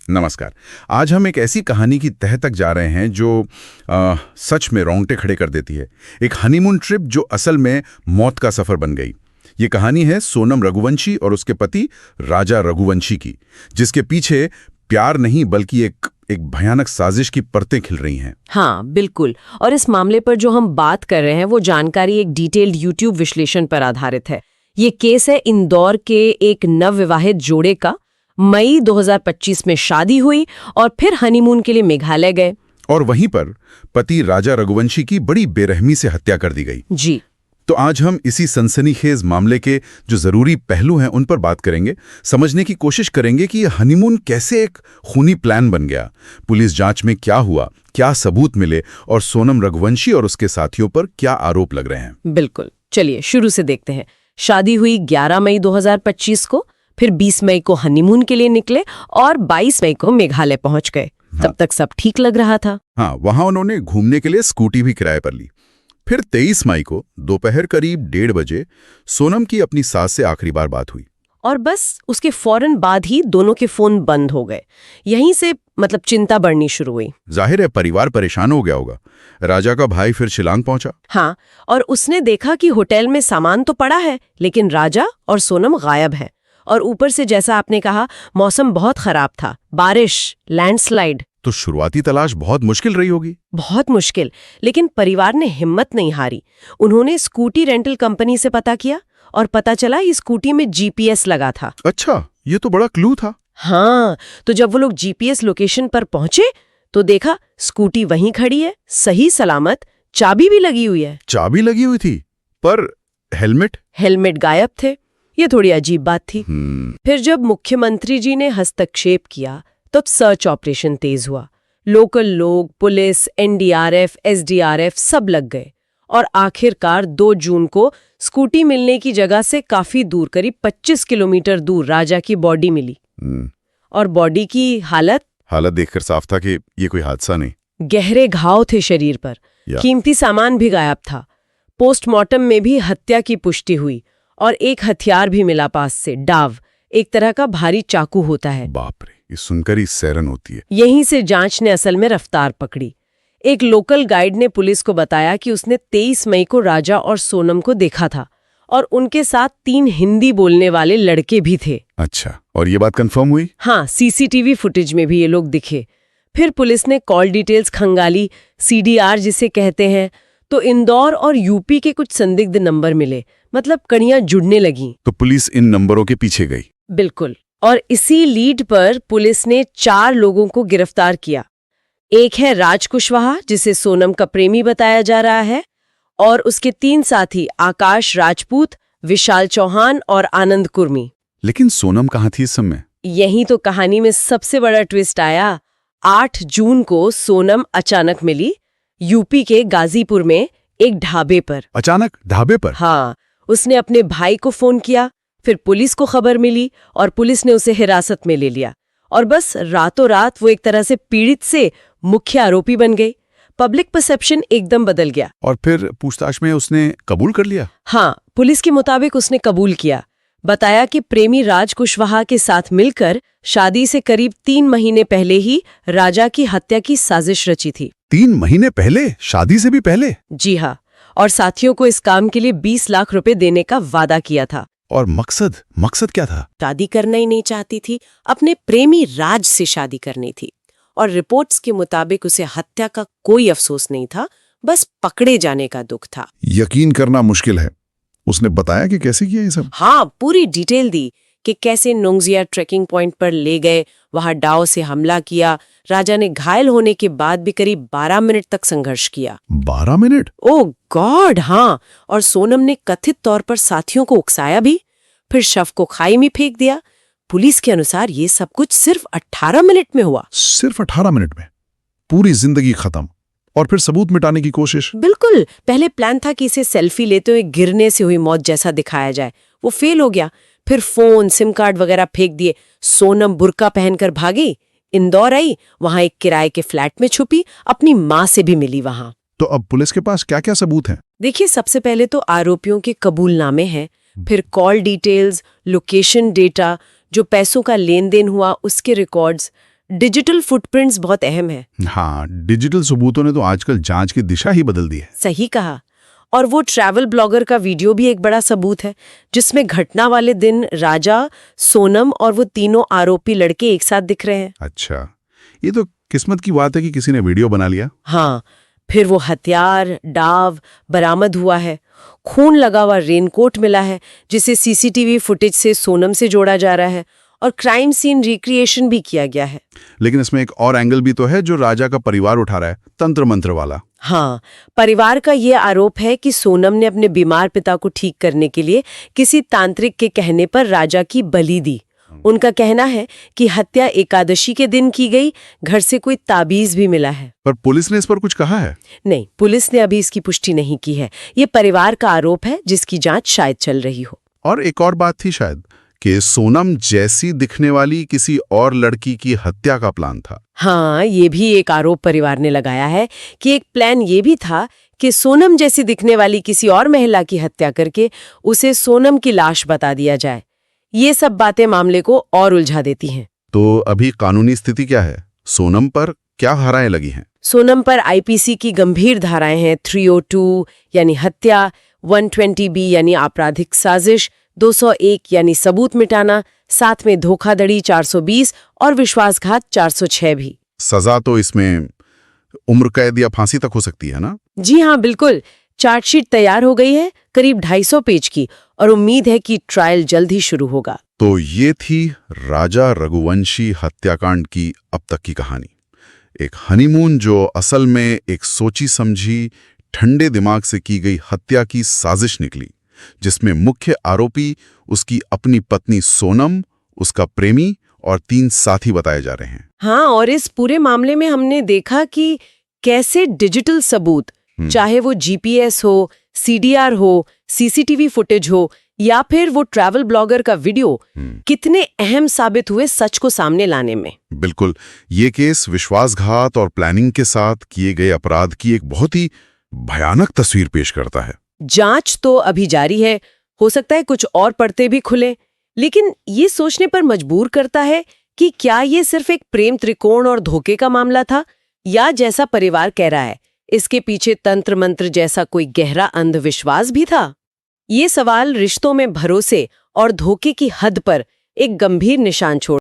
नमस्कार। आज हम एक ऐसी कहानी की तह तक जा रहे हैं जो सच में रोंगटे खड़े कर देती है। एक हनीमून ट्रिप जो असल में मौत का सफर बन गई। ये कहानी है सोनम रघुवंशी और उसके पति राजा रघुवंशी की, जिसके पीछे प्यार नहीं बल्कि एक भयानक साजिश की परतें खिल रही हैं। हाँ, बिल्कुल। और इस मामले पर जो हम बात कर रहे हैं वो जानकारी एक डिटेल्ड यूट्यूब विश्लेषण पर आधारित है। ये केस है इंदौर के एक नवविवाहित जोड़े का। मई 2025 में शादी हुई और फिर हनीमून के लिए मेघालय गए, और वहीं पर पति राजा रघुवंशी की बड़ी बेरहमी से हत्या कर दी गई। जी। तो आज हम इसी सनसनीखेज मामले के जो जरूरी पहलू हैं उन पर बात करेंगे, समझने की कोशिश करेंगे कि यह हनीमून कैसे एक खूनी प्लान बन गया, पुलिस जांच में क्या हुआ, क्या सबूत मिले और सोनम रघुवंशी और उसके साथियों पर क्या आरोप लग रहे हैं। बिल्कुल, चलिए शुरू से देखते हैं। शादी हुई 11 मई 2025 को, फिर 20 मई को हनीमून के लिए निकले और 22 मई को मेघालय पहुंच गए। तब तक सब ठीक लग रहा था। हाँ, वहां उन्होंने घूमने के लिए स्कूटी भी किराए पर ली। फिर 23 मई को दोपहर करीब 1:30 बजे सोनम की अपनी सास से आखिरी बार बात हुई। और बस उसके फौरन बाद ही दोनों के फोन बंद हो गए। यहीं से चिंता बढ़नी शुरू हुई। जाहिर है परिवार परेशान हो गया होगा। राजा का भाई फिर शिलांग पहुंचा। हाँ, और उसने देखा कि होटल में सामान तो पड़ा है, लेकिन राजा और सोनम गायब हैं। और ऊपर से जैसा आपने कहा, मौसम बहुत खराब था, बारिश, लैंडस्लाइड। तो शुरुआती तलाश बहुत मुश्किल रही होगी। बहुत मुश्किल, लेकिन परिवार ने हिम्मत नहीं हारी। उन्होंने स्कूटी रेंटल कंपनी से पता किया और पता चला इस स्कूटी में जीपीएस लगा था। अच्छा, ये तो बड़ा क्लू था। हाँ, तो जब वो लोग जीपीएस लोकेशन पर पहुंचे तो देखा स्कूटी वहीं खड़ी है, सही सलामत, चाबी भी लगी हुई है। चाबी लगी हुई थी, पर हेलमेट गायब थे। ये थोड़ी अजीब बात थी। फिर जब मुख्यमंत्री जी ने हस्तक्षेप किया तो सर्च ऑपरेशन तेज हुआ। लोकल लोग, पुलिस, एनडीआरएफ, एसडीआरएफ सब लग गए और आखिरकार 2 जून को स्कूटी मिलने की जगह से काफी दूर, करीब 25 किलोमीटर दूर, राजा की बॉडी मिली। और बॉडी की हालत देखकर साफ था कि ये कोई हादसा नहीं। गहरे घाव थे शरीर पर, कीमती सामान भी गायब था। पोस्टमार्टम में भी हत्या की पुष्टि हुई और एक हथियार भी मिला पास से, डाव, एक तरह का भारी चाकू होता है। बाप रे, ये सुनकर ही सैरन होती है। यहीं से जांच ने असल में रफ्तार पकड़ी। एक लोकल गाइड ने पुलिस को बताया कि उसने 23 मई को राजा और सोनम को देखा था और उनके साथ 3 हिंदी बोलने वाले लड़के भी थे। अच्छा, और ये बात कंफर्म हुई? हाँ, सीसीटीवी फुटेज में भी ये लोग दिखे। फिर पुलिस ने कॉल डिटेल्स खंगाली, सीडीआर जिसे कहते हैं, तो इंदौर और यूपी के कुछ संदिग्ध नंबर मिले, कड़ियां जुड़ने लगीं। तो पुलिस इन नंबरों के पीछे गई। बिल्कुल, और इसी लीड पर पुलिस ने 4 लोगों को गिरफ्तार किया। एक है राज कुशवाहा, जिसे सोनम का प्रेमी बताया जा रहा है, और उसके 3 साथी आकाश राजपूत, विशाल चौहान और आनंद कुर्मी। लेकिन सोनम कहाँ थी इस समय? यही तो कहानी में सबसे बड़ा ट्विस्ट आया। 8 जून को सोनम अचानक मिली यूपी के गाजीपुर में एक ढाबे पर। अचानक ढाबे पर? हाँ, उसने अपने भाई को फोन किया, फिर पुलिस को खबर मिली और पुलिस ने उसे हिरासत में ले लिया। और बस रातों रात वो एक तरह से पीड़ित से मुख्य आरोपी बन गई। पब्लिक परसेप्शन एकदम बदल गया। और फिर पूछताछ में उसने कबूल कर लिया? हाँ, पुलिस के मुताबिक उसने कबूल किया। बताया कि प्रेमी राज कुशवाहा के साथ मिलकर शादी से करीब 3 महीने पहले ही राजा की हत्या की साजिश रची थी। 3 महीने पहले? शादी से भी पहले? जी हाँ, और साथियों को इस काम के लिए 20 लाख रुपए देने का वादा किया था। और मकसद क्या था? शादी करना ही नहीं चाहती थी, अपने प्रेमी राज से शादी करनी थी। और रिपोर्ट्स के मुताबिक उसे हत्या का कोई अफसोस नहीं था, बस पकड़े जाने का दुख था। यकीन करना मुश्किल है। उसने बताया कि कैसे किया ये सब? हाँ, पूरी डिटेल दी कि कैसे नोंगजिया ट्रेकिंग पॉइंट पर ले गए, वहां डाव से हमला किया। राजा ने घायल होने के बाद भी करीब 12 मिनट तक संघर्ष किया। 12 मिनट? ओह गॉड, हाँ। और सोनम ने कथित तौर पर साथियों को उकसाया भी, फिर शव को खाई में फेंक दिया। पुलिस के अनुसार ये सब कुछ सिर्फ 18 मिनट में हुआ। सिर्फ 18 मिनट में? पूरी जिंदगी खत्म। और फिर सबूत मिटाने की कोशिश? बिल्कुल। पहले प्लान था कि इसे सेल्फी लेते हुए गिरने से हुई मौत जैसा दिखाया जाए, वो फेल हो गया। फिर फोन, सिम कार्ड वगैरह फेंक दिए। सोनम बुर्का पहनकर भागी, इंदौर आई, वहां एक किराए के फ्लैट में छुपी, अपनी माँ से भी मिली वहां। तो अब पुलिस के पास क्या क्या सबूत हैं? देखिए, सबसे पहले तो आरोपियों के कबूलनामे हैं, फिर कॉल डिटेल्स, लोकेशन डेटा, जो पैसों का लेन देन हुआ उसके रिकॉर्ड्स, डिजिटल फुटप्रिंट्स बहुत अहम है। हाँ, डिजिटल सबूतों ने तो आजकल जांच की दिशा ही बदल दी है। सही कहा। और वो ट्रैवल ब्लॉगर का वीडियो भी एक बड़ा सबूत है, जिसमें घटना वाले दिन राजा, सोनम और वो तीनों आरोपी लड़के एक साथ दिख रहे हैं। अच्छा, ये तो किस्मत की बात है कि किसी ने वीडियो बना लिया। हाँ, फिर वो हथियार, डाव बरामद हुआ है। खून लगा हुआ रेनकोट मिला है, जिसे सीसीटीवी फुटेज से सोनम से जोड़ा जा रहा है, और क्राइम सीन रिक्रिएशन भी किया गया है। लेकिन इसमें एक और एंगल भी तो है जो राजा का परिवार उठा रहा है, तंत्र मंत्र वाला। हाँ, परिवार का ये आरोप है कि सोनम ने अपने बीमार पिता को ठीक करने के लिए किसी तांत्रिक के कहने पर राजा की बलि दी। उनका कहना है कि हत्या एकादशी के दिन की गई, घर से कोई ताबीज भी मिला है। पर पुलिस ने इस पर कुछ कहा है? नहीं, पुलिस ने अभी इसकी पुष्टि नहीं की है। ये परिवार का आरोप है, जिसकी जांच शायद चल रही हो। और एक और बात थी शायद कि सोनम जैसी दिखने वाली किसी और लड़की की हत्या का प्लान था। हाँ, ये भी एक आरोप परिवार ने लगाया है कि एक प्लान ये भी था कि सोनम जैसी दिखने वाली किसी और महिला की हत्या करके उसे सोनम की लाश बता दिया जाए। ये सब बातें मामले को और उलझा देती हैं। तो अभी कानूनी स्थिति क्या है? सोनम पर क्या धाराएं लगी हैं? सोनम पर आईपीसी की गंभीर धाराएं हैं। 302 यानी हत्या, 120B यानी आपराधिक साजिश, 201 यानी सबूत मिटाना, साथ में धोखाधड़ी 420 और विश्वासघात 406 भी। सजा तो इसमें उम्र कैद या फांसी तक हो सकती है ना? जी हाँ, बिल्कुल। चार्जशीट तैयार हो गई है, करीब 250 पेज की, और उम्मीद है कि ट्रायल जल्द ही शुरू होगा। तो ये थी राजा रघुवंशी हत्याकांड की अब तक की कहानी। एक हनीमून जो असल में एक सोची समझी, ठंडे दिमाग से की गई हत्या की साजिश निकली, जिसमें मुख्य आरोपी उसकी अपनी पत्नी सोनम, उसका प्रेमी और 3 साथी बताए जा रहे हैं। हाँ, और इस पूरे मामले में हमने देखा कि कैसे डिजिटल सबूत, चाहे वो जीपीएस हो, सीडीआर हो, सीसीटीवी फुटेज हो या फिर वो ट्रैवल ब्लॉगर का वीडियो, कितने अहम साबित हुए सच को सामने लाने में। बिल्कुल, ये केस विश्वासघात और प्लानिंग के साथ किए गए अपराध की एक बहुत ही भयानक तस्वीर पेश करता है। जांच तो अभी जारी है, हो सकता है कुछ और परतें भी खुले, लेकिन ये सोचने पर मजबूर करता है कि क्या ये सिर्फ एक प्रेम त्रिकोण और धोखे का मामला था, या जैसा परिवार कह रहा है, इसके पीछे तंत्र मंत्र जैसा कोई गहरा अंधविश्वास भी था। ये सवाल रिश्तों में भरोसे और धोखे की हद पर एक गंभीर निशान छोड़